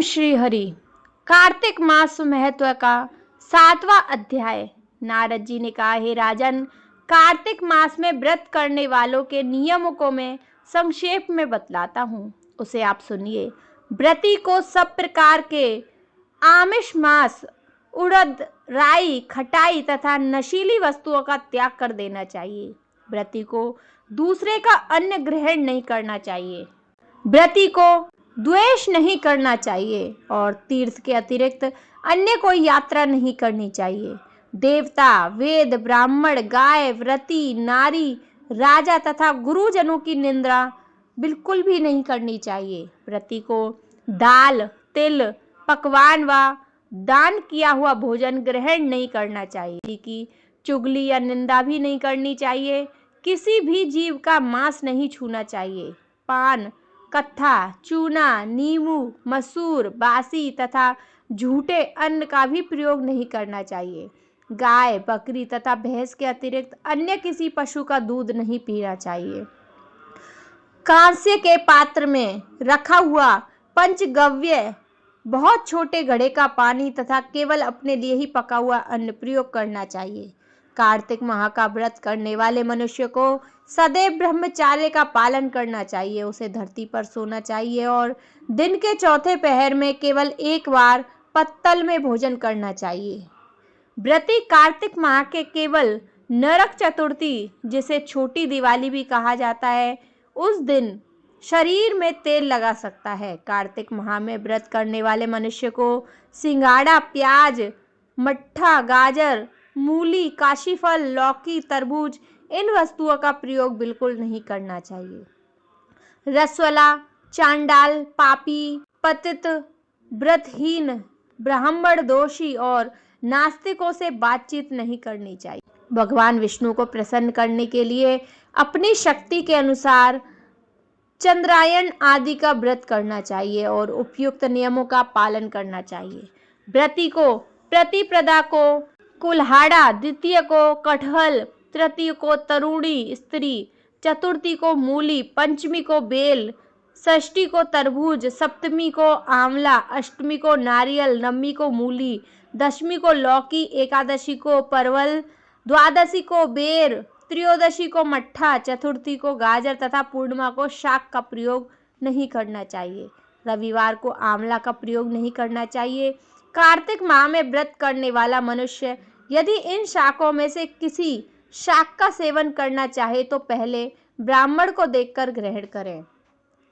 श्री हरि। कार्तिक मास महत्व का 7वां अध्याय। नारद जी ने कहा, हे राजन, कार्तिक मास में व्रत करने वालों के नियमों को मैं संक्षेप में बतलाता हूँ, उसे आप सुनिए। व्रती को सब प्रकार के आमिष, मांस, उड़द, राई, खटाई तथा नशीली वस्तुओं का त्याग कर देना चाहिए। व्रती को दूसरे का अन्न ग्रहण नहीं करना चाहिए। व्रती को द्वेष नहीं करना चाहिए और तीर्थ के अतिरिक्त अन्य कोई यात्रा नहीं करनी चाहिए। देवता, वेद, ब्राह्मण, गाय, व्रती, नारी, राजा तथा गुरुजनों की निंदा बिल्कुल भी नहीं करनी चाहिए। व्रती को दाल, तिल, पकवान व दान किया हुआ भोजन ग्रहण नहीं करना चाहिए। किसी की चुगली या निंदा भी नहीं करनी चाहिए। किसी भी जीव का मांस नहीं छूना चाहिए। पान, कत्था, चूना, नींबू, मसूर, बासी तथा झूठे अन्न का भी प्रयोग नहीं करना चाहिए। गाय, बकरी तथा भैंस के अतिरिक्त अन्य किसी पशु का दूध नहीं पीना चाहिए। कांस्य के पात्र में रखा हुआ पंचगव्य, बहुत छोटे घड़े का पानी तथा केवल अपने लिए ही पका हुआ अन्न प्रयोग करना चाहिए। कार्तिक माह का व्रत करने वाले मनुष्य को सदैव ब्रह्मचार्य का पालन करना चाहिए। उसे धरती पर सोना चाहिए और दिन के चौथे पहर में केवल एक बार पत्तल में भोजन करना चाहिए। व्रती कार्तिक माह के केवल नरक चतुर्थी, जिसे छोटी दिवाली भी कहा जाता है, उस दिन शरीर में तेल लगा सकता है। कार्तिक माह में व्रत करने वाले मनुष्य को सिंघाड़ा, प्याज, मट्ठा, गाजर, मूली, काशीफल, लौकी, तरबूज, इन वस्तुओं का प्रयोग बिल्कुल नहीं करना चाहिए। रसवला, चांडाल, पापी, पतित, व्रतहीन, ब्राह्मण दोषी और नास्तिकों से बातचीत नहीं करनी चाहिए। भगवान विष्णु को प्रसन्न करने के लिए अपनी शक्ति के अनुसार चंद्रायन आदि का व्रत करना चाहिए और उपयुक्त नियमों का पालन करना चाहिए। व्रती को प्रतिपदा को कुल्हाड़ा, द्वितीय को कटहल, तृतीय को तरुणी स्त्री, चतुर्थी को मूली, पंचमी को बेल, षष्ठी को तरबूज, सप्तमी को आंवला, अष्टमी को नारियल, नवमी को मूली, दशमी को लौकी, एकादशी को परवल, द्वादशी को बेर, त्रयोदशी को मट्ठा, चतुर्थी को गाजर तथा पूर्णिमा को शाक का प्रयोग नहीं करना चाहिए। रविवार को आंवला का प्रयोग नहीं करना चाहिए। कार्तिक माह में व्रत करने वाला मनुष्य यदि इन शाकों में से किसी शाक का सेवन करना चाहे तो पहले ब्राह्मण को देखकर ग्रहण करें।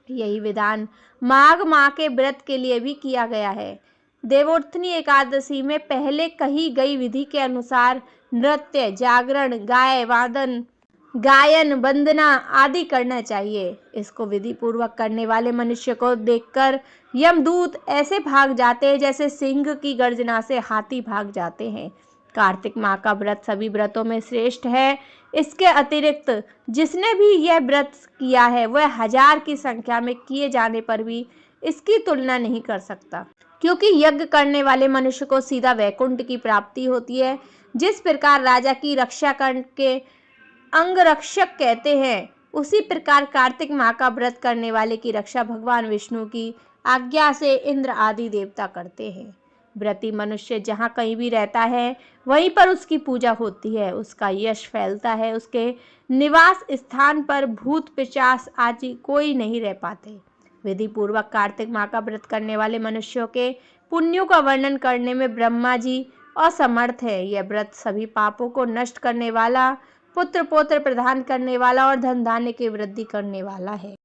यही विधान माघ माह के व्रत के लिए भी किया गया है। देवोत्थनी एकादशी में पहले कही गई विधि के अनुसार नृत्य, जागरण, गायन, वंदना आदि करना चाहिए। इसको विधि पूर्वक करने वाले मनुष्य को देखकर यमदूत ऐसे भाग जाते हैं जैसे सिंह की गर्जना से हाथी भाग जाते हैं। कार्तिक माह का व्रत सभी व्रतों में श्रेष्ठ है। इसके अतिरिक्त जिसने भी यह व्रत किया है वह 1000 की संख्या में किए जाने पर भी इसकी तुलना नहीं कर सकता, क्योंकि यज्ञ करने वाले मनुष्य को सीधा वैकुंठ की प्राप्ति होती है। जिस प्रकार राजा की रक्षा करके अंगरक्षक कहते हैं, उसी प्रकार कार्तिक माह का व्रत करने वाले की रक्षा भगवान विष्णु की आज्ञा से इंद्र आदि देवता करते हैं। व्रती मनुष्य जहाँ कहीं भी रहता है वहीं पर उसकी पूजा होती है, उसका यश फैलता है। उसके निवास स्थान पर भूत, पिशाच आदि कोई नहीं रह पाते। विधि पूर्वक कार्तिक माह का व्रत करने वाले मनुष्यों के पुण्यों का वर्णन करने में ब्रह्मा जी असमर्थ है। यह व्रत सभी पापों को नष्ट करने वाला, पुत्र पौत्र प्रदान करने वाला और धन धान्य की वृद्धि करने वाला है।